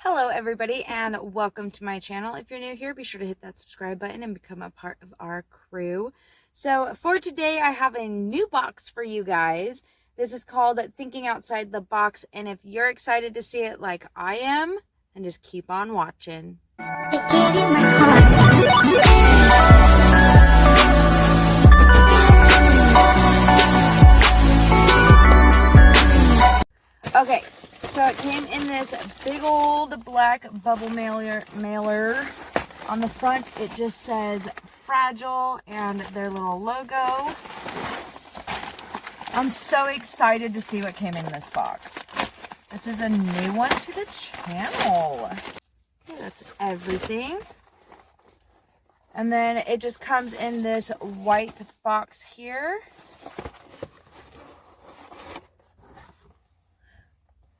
Hello everybody and welcome to my channel. If you're new here, be sure to hit that subscribe button and become a part of our crew. So for today, I have a new box for you guys. This is called Thinking Outside the Box, and if you're excited to see it like I am, then just keep on watching. Okay, so it came in this big old black bubble mailer. On the front, it just says Fragile and their little logo. I'm so excited to see what came in this box. This is a new one to the channel. Okay, that's everything. And then it just comes in this white box here.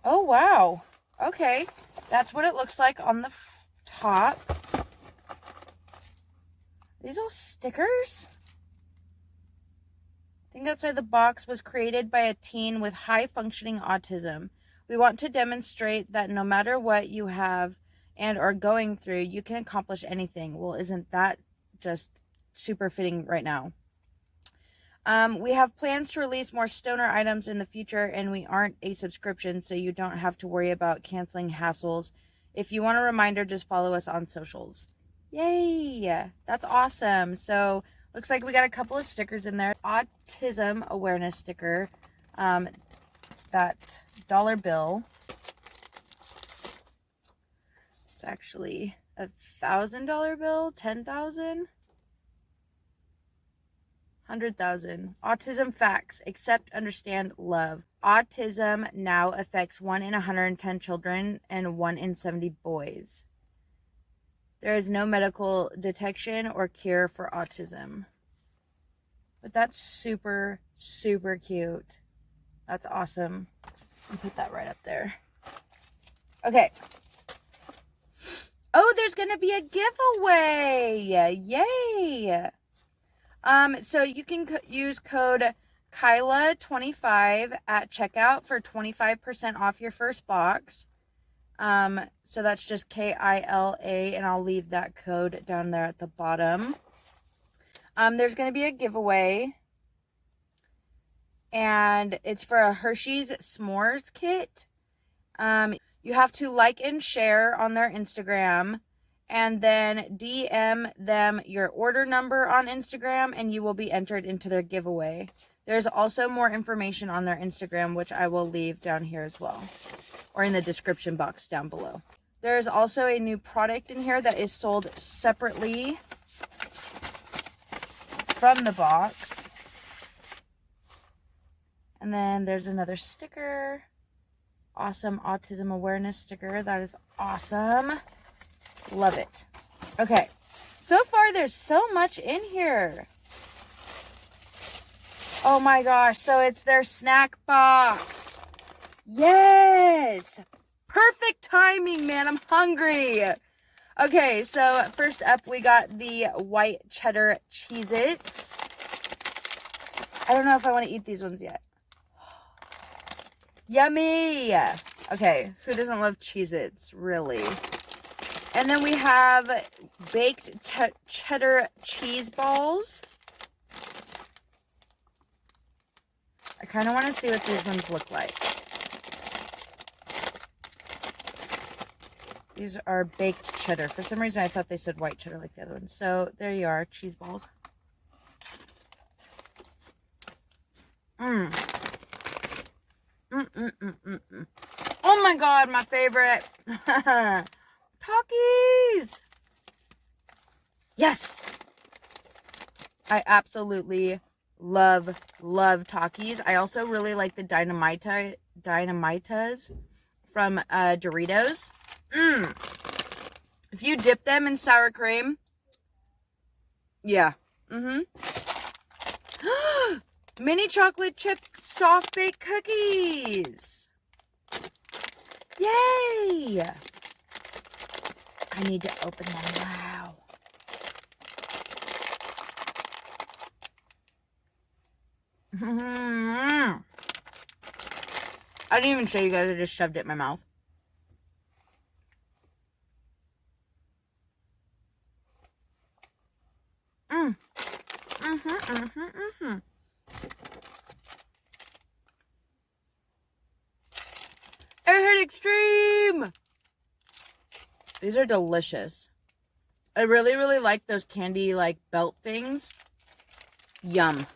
Oh, wow. Okay. That's what it looks like on the top. These all stickers? Think Outside the Box was created by a teen with high-functioning autism. We want to demonstrate that no matter what you have and are going through, you can accomplish anything. Well, isn't that just super fitting right now? We have plans to release more stoner items in the future, and we aren't a subscription, so you don't have to worry about canceling hassles. If you want a reminder, just follow us on socials. Yay! That's awesome. So, looks like we got a couple of stickers in there. Autism awareness sticker. That dollar bill. It's actually $1,000 bill. 10,000. 100,000. Autism facts. Accept, understand, love. Autism now affects 1 in 110 children and 1 in 70 boys. There is no medical detection or cure for autism. But that's super, super cute. That's awesome. I'll put that right up there. Okay. Oh, there's going to be a giveaway. Yay. So you can use code kyla.I at checkout for 25% off your first box. So that's just KILA, and I'll leave that code down there at the bottom. There's going to be a giveaway, and it's for a Hershey's S'mores kit. You have to like and share on their Instagram, and then DM them your order number on Instagram, and you will be entered into their giveaway. There's also more information on their Instagram, which I will leave down here as well, or in the description box down below. There's also a new product in here that is sold separately from the box. And then there's another sticker. Awesome autism awareness sticker. That is awesome. Love it. Okay. So far, there's so much in here. Oh my gosh. So it's their snack box. Yes. Perfect timing, man. I'm hungry. Okay. So first up, we got the white cheddar Cheez-Its. I don't know if I want to eat these ones yet. Yummy. Okay. Who doesn't love Cheez-Its? Really? And then we have baked cheddar cheese balls. I kind of want to see what these ones look like. These are baked cheddar. For some reason, I thought they said white cheddar like the other ones. So there you are, cheese balls. Oh my God, my favorite. Takis! Yes! I absolutely love Takis. I also really like the Dynamitas from Doritos. If you dip them in sour cream, yeah. Mini chocolate chip soft baked cookies. Yay! I need to open them. Wow. I didn't even show you guys. I just shoved it in my mouth. Airhead Extreme! These are delicious. I really, really like those candy, like, belt things. Yum.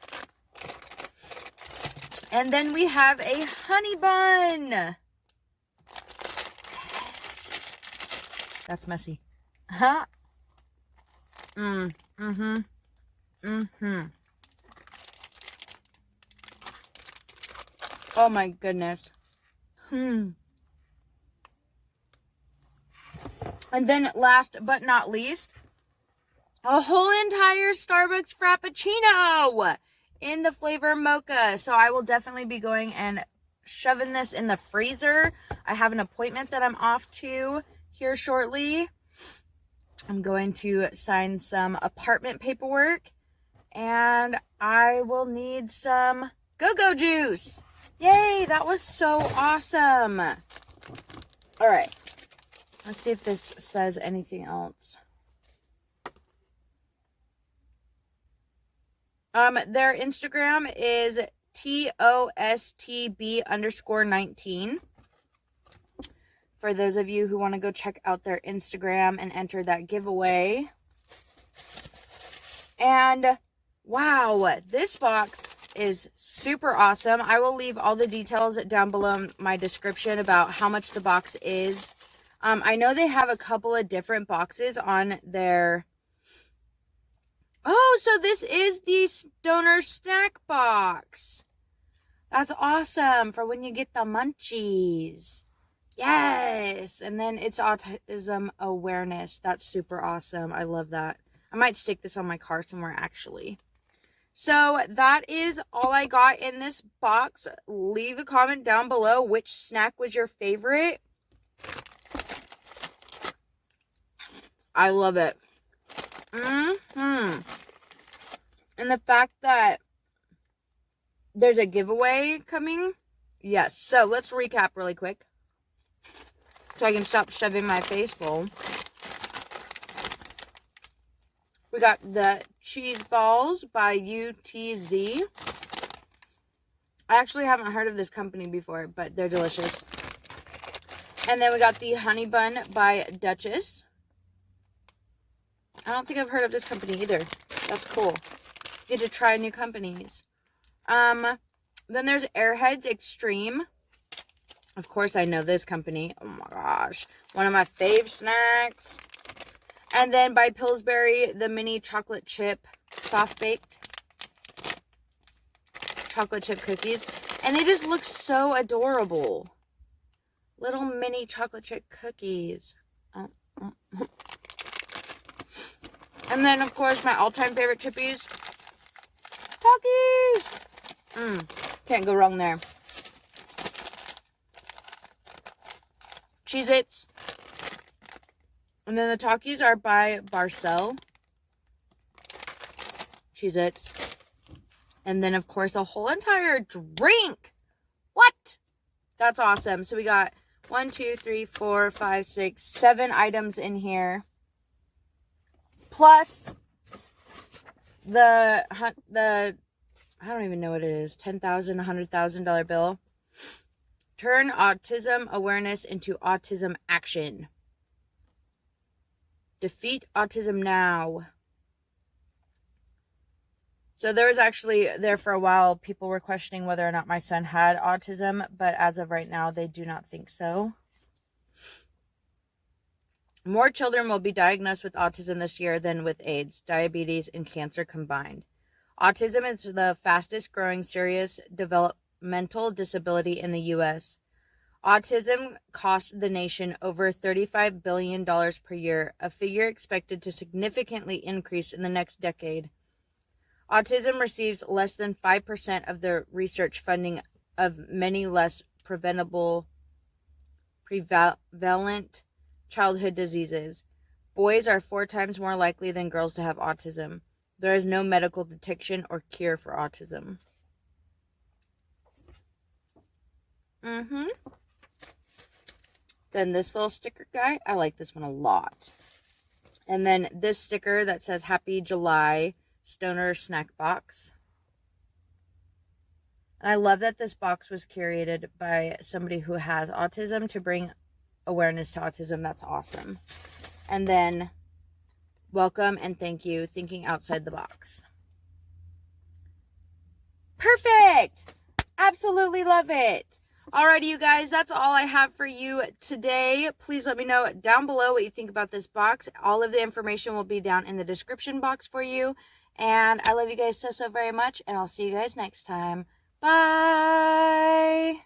And then we have a honey bun. That's messy. Huh? Oh my goodness. And then last but not least, a whole entire Starbucks Frappuccino in the flavor mocha. So I will definitely be going and shoving this in the freezer. I have an appointment that I'm off to here shortly. I'm going to sign some apartment paperwork, and I will need some go-go juice. Yay, that was so awesome. All right, let's see if this says anything else. Their Instagram is TOSTB_19. For those of you who want to go check out their Instagram and enter that giveaway. And wow, this box is super awesome. I will leave all the details down below in my description about how much the box is. I know they have a couple of different boxes on their... Oh, so this is the Stoner Snack Box. That's awesome for when you get the munchies. Yes. And then it's autism awareness. That's super awesome. I love that. I might stick this on my car somewhere, actually. So that is all I got in this box. Leave a comment down below which snack was your favorite. I love it. And the fact that there's a giveaway coming. Yes. So let's recap really quick, so I can stop shoving my face full. We got the cheese balls by UTZ. I actually haven't heard of this company before, but they're delicious. And then we got the honey bun by Duchess. I don't think I've heard of this company either. That's cool. Get to try new companies. Then there's Airheads Extreme. Of course, I know this company. Oh my gosh. One of my fave snacks. And then by Pillsbury, the mini chocolate chip soft baked chocolate chip cookies. And they just look so adorable. Little mini chocolate chip cookies. And then, of course, my all-time favorite chippies. Takis! Can't go wrong there. Cheez-Its. And then the Takis are by Barcel. Cheez-Its. And then, of course, a whole entire drink. What? That's awesome. So we got 1, 2, 3, 4, 5, 6, 7 items in here. Plus the I don't even know what it is, $10,000, $100,000 bill. Turn autism awareness into autism action. Defeat autism now. So there was actually, there for a while, people were questioning whether or not my son had autism, but as of right now, they do not think so. More children will be diagnosed with autism this year than with AIDS, diabetes, and cancer combined. Autism is the fastest growing serious developmental disability in the U.S. Autism costs the nation over $35 billion per year, a figure expected to significantly increase in the next decade. Autism receives less than 5% of the research funding of many less prevalent childhood diseases. Boys are 4 times more likely than girls to have autism. There is no medical detection or cure for autism. Then this little sticker guy, I like this one a lot. And then this sticker that says Happy July stoner snack box. And I love that this box was curated by somebody who has autism to bring awareness to autism. That's awesome. And then welcome and thank you, thinking outside the box. Perfect. Absolutely love it. Alrighty, you guys, that's all I have for you today. Please let me know down below what you think about this box. All of the information will be down in the description box for you. And I love you guys so very much, and I'll see you guys next time. Bye.